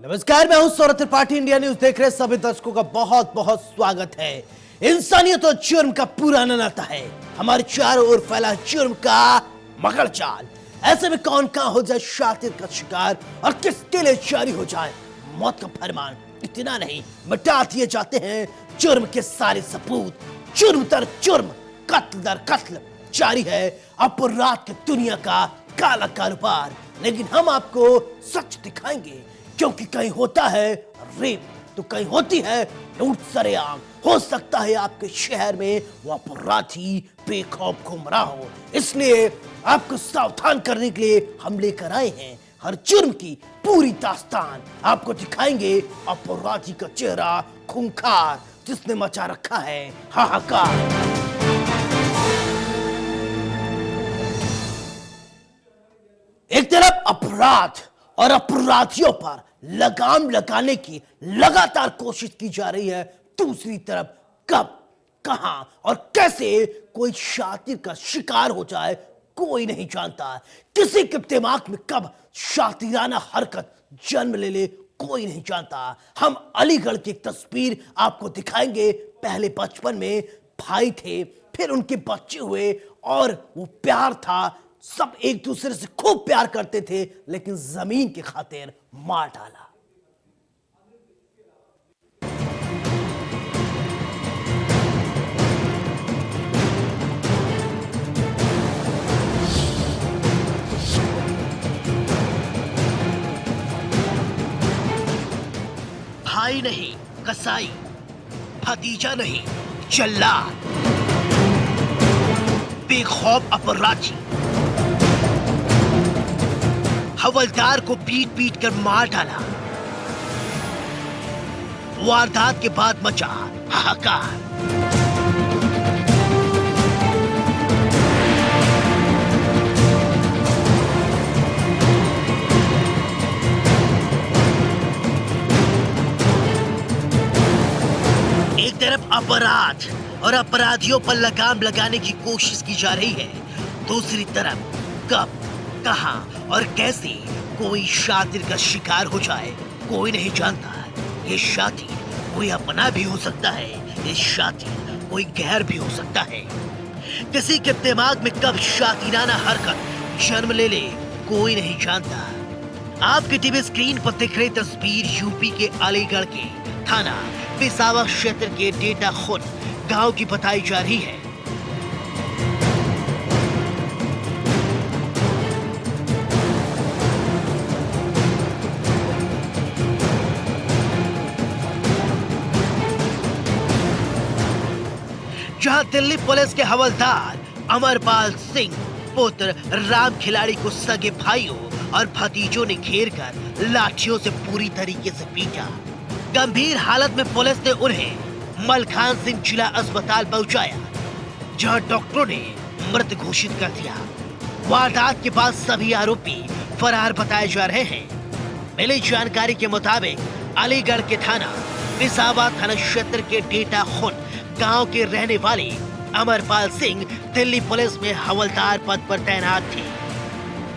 नमस्कार, मैं हूं सौरभ त्रिपाठी। इंडिया न्यूज देख रहे सभी दर्शकों का बहुत बहुत स्वागत है। इंसानियत और जुर्म का पुराना नाता है, हमारे चारों ओर फैला जुर्म का मगर जाल। ऐसे में कौन कहां हो जाए शातिर का शिकार और किसके लिए जारी हो जाए मौत का फरमान। इतना नहीं, मिटा दिए जाते हैं जुर्म के सारे सबूत। जुर्म दर जुर्म, कत्ल दर कत्ल जारी है अपराध की दुनिया का काला कारोबार। लेकिन हम आपको सच दिखाएंगे, क्योंकि कहीं होता है रेप तो कहीं होती है लूट सरेआम। हो सकता है आपके शहर में वो अपराधी बेखौफ घूम रहा हो, इसलिए आपको सावधान करने के लिए हम लेकर आए हैं हर जुर्म की पूरी दास्तान। आपको दिखाएंगे अपराधी का चेहरा खूंखार, जिसने मचा रखा है हाहाकार। एक तरफ अपराध और अपराधियों पर लगाम लगाने की लगातार कोशिश की जा रही है, दूसरी तरफ कब, कहां और कैसे कोई शातिर का शिकार हो जाए कोई नहीं जानता। किसी के दिमाग में कब शातिराना हरकत जन्म ले ले कोई नहीं जानता। हम अलीगढ़ की एक तस्वीर आपको दिखाएंगे। पहले बचपन में भाई थे, फिर उनके बच्चे हुए और वो प्यार था, सब एक दूसरे से खूब प्यार करते थे, लेकिन जमीन की खातिर मार डाला। भाई नहीं कसाई, भतीजा नहीं जल्लाद, बेखौफ अपराधी हवलदार को पीट पीट कर मार डाला। वारदात के बाद मचा हाहाकार। एक तरफ अपराध और अपराधियों पर लगाम लगाने की कोशिश की जा रही है, दूसरी तरफ कब, कहां और कैसे कोई शातिर का शिकार हो जाए कोई नहीं जानता। ये शातिर कोई अपना भी हो सकता है, ये शातिर कोई गैर भी हो सकता है। किसी के दिमाग में कब शातिराना हरकत जन्म ले ले कोई नहीं जानता। आपकी टीवी स्क्रीन पर दिख रही तस्वीर यूपी के अलीगढ़ के थाना पिसावा क्षेत्र के डेटा खुन गांव की बताई जा रही है। जहां दिल्ली पुलिस के हवलदार अमरपाल सिंह पुत्र राम खिलाड़ी को सगे भाइयों और भतीजों ने घेर कर लाठियों से पूरी तरीके से पीटा। गंभीर हालत में पुलिस ने उन्हें मलखान सिंह जिला अस्पताल पहुंचाया, जहां डॉक्टरों ने मृत घोषित कर दिया। वारदात के बाद सभी आरोपी फरार बताए जा रहे हैं। मिली जानकारी के मुताबिक अलीगढ़ के थाना पिसावा थाना क्षेत्र के डेटा खुन गांव के रहने वाले अमरपाल सिंह दिल्ली पुलिस में हवलदार पद पर तैनात थे।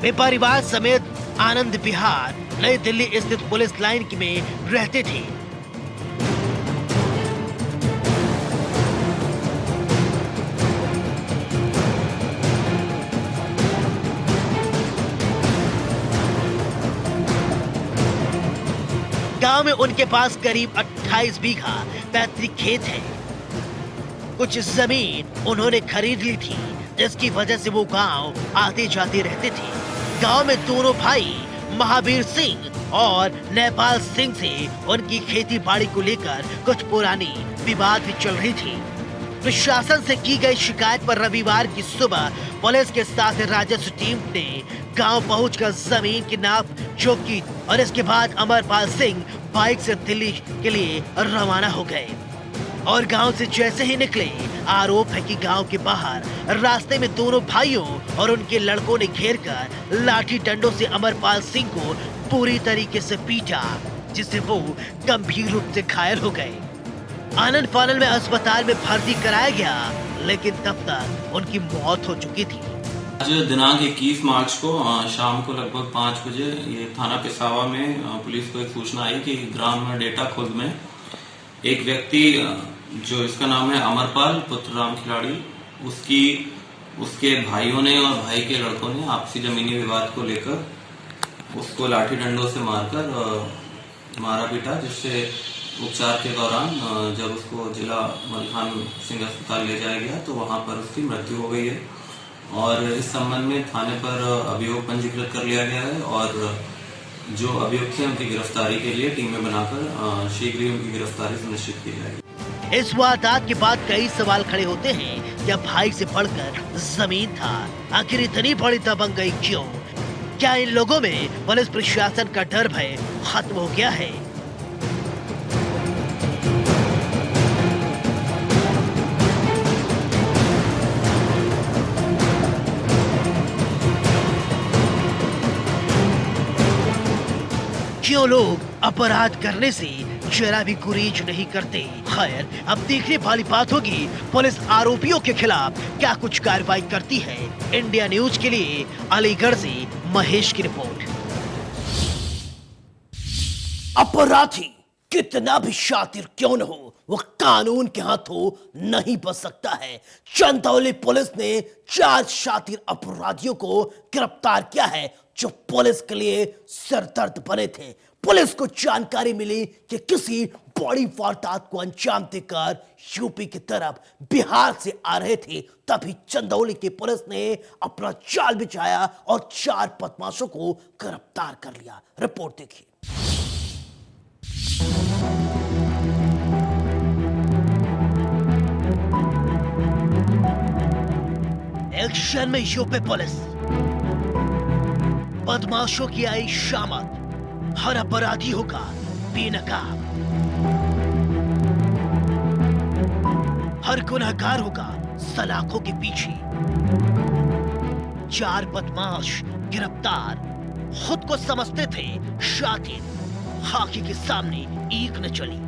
वे परिवार समेत आनंद विहार नई दिल्ली स्थित पुलिस लाइन में रहते थे। गांव में उनके पास करीब 28 बीघा पैतृक खेत है। कुछ जमीन उन्होंने खरीद ली थी, जिसकी वजह से वो गांव आते जाते रहते थे। गांव में दोनों भाई महावीर सिंह और नेपाल सिंह से उनकी खेती बाड़ी को लेकर कुछ पुरानी विवाद भी चल रही थी। प्रशासन से की गई शिकायत पर रविवार की सुबह पुलिस के साथ राजस्व टीम ने गांव पहुंचकर जमीन की नाप जोख की और इसके बाद अमरपाल सिंह बाइक से दिल्ली के लिए रवाना हो गए। और गांव से जैसे ही निकले, आरोप है कि गांव के बाहर रास्ते में दोनों भाइयों और उनके लड़कों ने घेरकर लाठी डंडों से अमरपाल सिंह को पूरी तरीके से पीटा, जिससे वो गंभीर रूप से घायल हो गए। आनंद फानल में अस्पताल में भर्ती कराया गया, लेकिन तब तक उनकी मौत हो चुकी थी। आज दिनांक 21 मार्च को शाम को लगभग 5 बजे ये थाना पिसावा में पुलिस को एक सूचना आई कि ग्राम डेटा खुर्द में एक व्यक्ति जो इसका नाम है अमरपाल पुत्र राम खिलाड़ी, उसके भाइयों ने और भाई के लड़कों ने आपसी जमीनी विवाद को लेकर उसको लाठी डंडों से मारकर मारा पीटा, जिससे उपचार के दौरान जब उसको जिला मलखान सिंह अस्पताल ले जाया गया तो वहां पर उसकी मृत्यु हो गई है। और इस संबंध में थाने पर अभियोग पंजीकृत कर लिया गया है और जो अभियुक्त हैं उनकी गिरफ्तारी के लिए टीमें बनाकर शीघ्र ही उनकी गिरफ्तारी सुनिश्चित की जाएगी। इस वारदात के बाद कई सवाल खड़े होते हैं, क्या भाई से बढ़कर जमीन था? आखिर इतनी बड़ी दबंगई क्यों? क्या इन लोगों में पुलिस प्रशासन का डर भय खत्म हो गया है? क्यों लोग अपराध करने से जरा भी गुरेज नहीं करते? खैर, अब देखने वाली बात होगी पुलिस आरोपियों के खिलाफ क्या कुछ कार्रवाई करती है। इंडिया न्यूज के लिए अलीगढ़ से महेश की रिपोर्ट। अपराधी कितना भी शातिर क्यों न हो, वो कानून के हाथों नहीं बच सकता है। चंदौली पुलिस ने 4 शातिर अपराधियों को गिरफ्तार किया है जो पुलिस के लिए सरदर्द बने थे। पुलिस को जानकारी मिली कि किसी बड़ी वारदात को अंजाम देकर यूपी की तरफ बिहार से आ रहे थे, तभी चंदौली की पुलिस ने अपना जाल बिछाया और 4 बदमाशों को गिरफ्तार कर लिया। रिपोर्ट देखिए। एक्शन में यूपी पुलिस, बदमाशों की आई शामत, हर अपराधी होगा बेनकाब, हर गुनहगार होगा सलाखों के पीछे। 4 बदमाश गिरफ्तार, खुद को समझते थे शातिर, खाकी के सामने ईख न चली।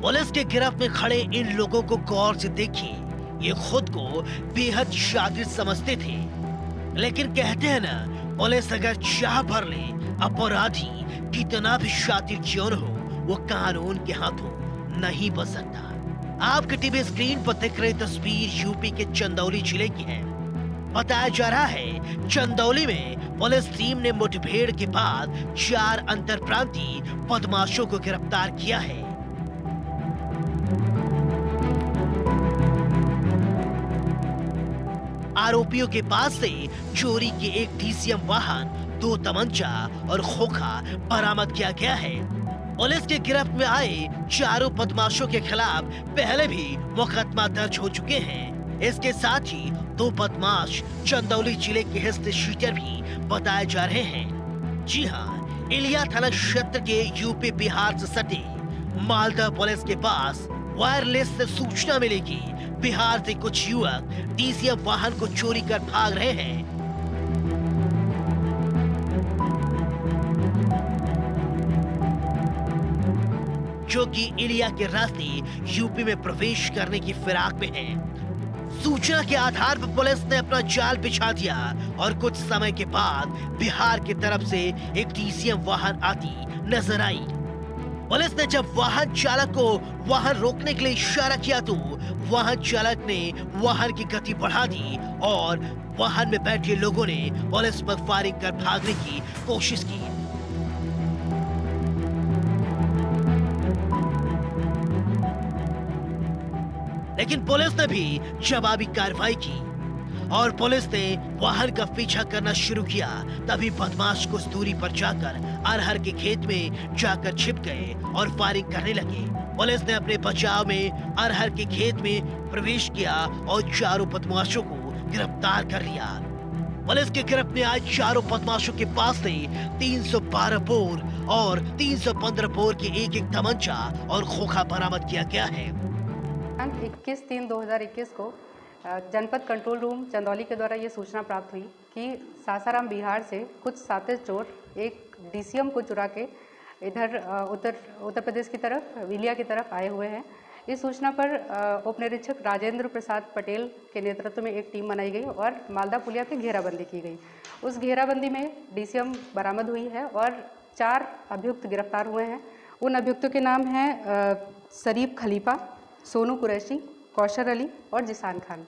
पुलिस के गिरफ्त में खड़े इन लोगों को गौर से देखिए। ये खुद को बेहद शातिर समझते थे, लेकिन कहते हैं ना, पुलिस अगर चाह भर ले, अपराधी कितना भी शातिर क्यों न हो, वो कानून के हाथों नहीं बच सकता। आपके टीवी स्क्रीन पर दिख रही तस्वीर यूपी के चंदौली जिले की है। बताया जा रहा है चंदौली में पुलिस टीम ने मुठभेड़ के बाद 4 अंतरप्रांतीय बदमाशों को गिरफ्तार किया है। आरोपियों के पास से चोरी के एक डीसीएम वाहन, 2 तमंचा और खोखा बरामद किया गया है। पुलिस के गिरफ्त में आए 4 बदमाशों के खिलाफ पहले भी मुकदमा दर्ज हो चुके हैं। इसके साथ ही 2 बदमाश चंदौली जिले के हिस्से शीटर भी बताए जा रहे हैं। जी हाँ, इलिया थाना क्षेत्र के यूपी बिहार से सटे मालदा पुलिस के पास वायरलेस से सूचना मिली कि बिहार से कुछ युवक डीसीएम वाहन को चोरी कर भाग रहे हैं। जो कि इलिया के रास्ते यूपी में प्रवेश करने की फिराक में है। सूचना के आधार पर पुलिस ने अपना जाल बिछा दिया और कुछ समय के बाद बिहार की तरफ से एक डीसीएम वाहन आती नजर आई। पुलिस ने जब वाहन चालक को वाहन रोकने के लिए इशारा किया तो वाहन चालक ने वाहन की गति बढ़ा दी और वाहन में बैठे लोगों ने पुलिस पर फायरिंग कर भागने की कोशिश की। लेकिन पुलिस ने भी जवाबी कार्रवाई की और पुलिस ने वाहन का पीछा करना शुरू किया। तभी बदमाश कुछ दूरी पर जाकर अरहर के खेत में जाकर छिप गए और फायरिंग करने लगे। पुलिस ने अपने बचाव में अरहर के खेत में प्रवेश किया और 4 बदमाशों को गिरफ्तार कर लिया। पुलिस के गिरफ्त में आए 4 बदमाशों के पास से 312 बोर और 315 बोर के एक तमंचा और खोखा बरामद किया गया है। 21/3/2021 को जनपद कंट्रोल रूम चंदौली के द्वारा ये सूचना प्राप्त हुई कि सासाराम बिहार से कुछ सातिश चोर एक डीसीएम को चुरा के इधर उत्तर प्रदेश की तरफ विलिया की तरफ आए हुए हैं। इस सूचना पर उप निरीक्षक राजेंद्र प्रसाद पटेल के नेतृत्व में एक टीम बनाई गई और मालदा पुलिया की घेराबंदी की गई। उस घेराबंदी में डीसीएम बरामद हुई है और 4 अभियुक्त गिरफ्तार हुए हैं। उन अभियुक्तों के नाम हैं शरीफ खलीफा, सोनू कुरैशी, कौशर अली और जिसान खान।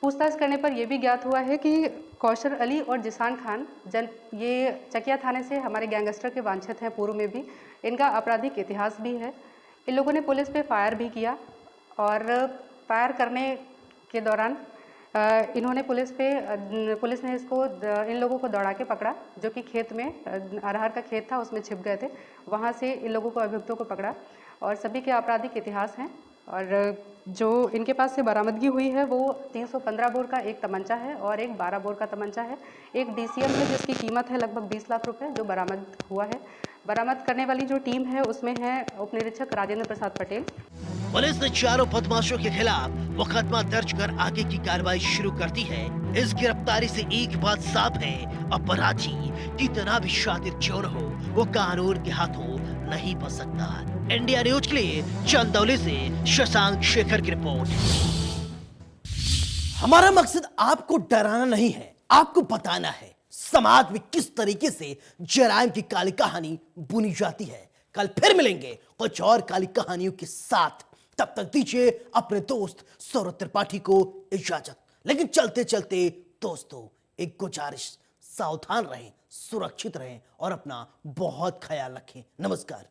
पूछताछ करने पर यह भी ज्ञात हुआ है कि कौशर अली और जिसान खान ये चकिया थाने से हमारे गैंगस्टर के वांछित हैं। पूर्व में भी इनका आपराधिक इतिहास भी है। इन लोगों ने पुलिस पे फायर भी किया और फायर करने के दौरान इन्होंने पुलिस ने इन लोगों को दौड़ा के पकड़ा, जो कि खेत में अरहर का खेत था उसमें छिप गए थे। वहाँ से इन लोगों को अभियुक्तों को पकड़ा और सभी के आपराधिक इतिहास हैं। और जो इनके पास से बरामदगी हुई है वो 315 बोर का एक तमंचा है और एक 12 बोर का तमंचा है। एक डीसीएम है जिसकी कीमत है लगभग 20 लाख रुपए, जो बरामद हुआ है। बरामद करने वाली जो टीम है उसमें है उप निरीक्षक राजेंद्र प्रसाद पटेल। पुलिस ने चारों बदमाशों के खिलाफ मुकदमा दर्ज कर आगे की कार्रवाई शुरू कर दी है। इस गिरफ्तारी से एक बात साफ है, अपराधी कितना भी शातिर क्यों न हो, वो कानून के हाथों नहीं बच सकता। इंडिया न्यूज के लिए चंदौली से शशांक शेखर की रिपोर्ट। हमारा मकसद आपको डराना नहीं है, आपको बताना है समाज में किस तरीके से जराइम की काली कहानी बुनी जाती है। कल फिर मिलेंगे कुछ और काली कहानियों के साथ। तब तक दीजिए अपने दोस्त सौरभ त्रिपाठी को इजाजत। लेकिन चलते चलते दोस्तों एक गुजारिश, सावधान रहें, सुरक्षित रहें और अपना बहुत ख्याल रखें। नमस्कार।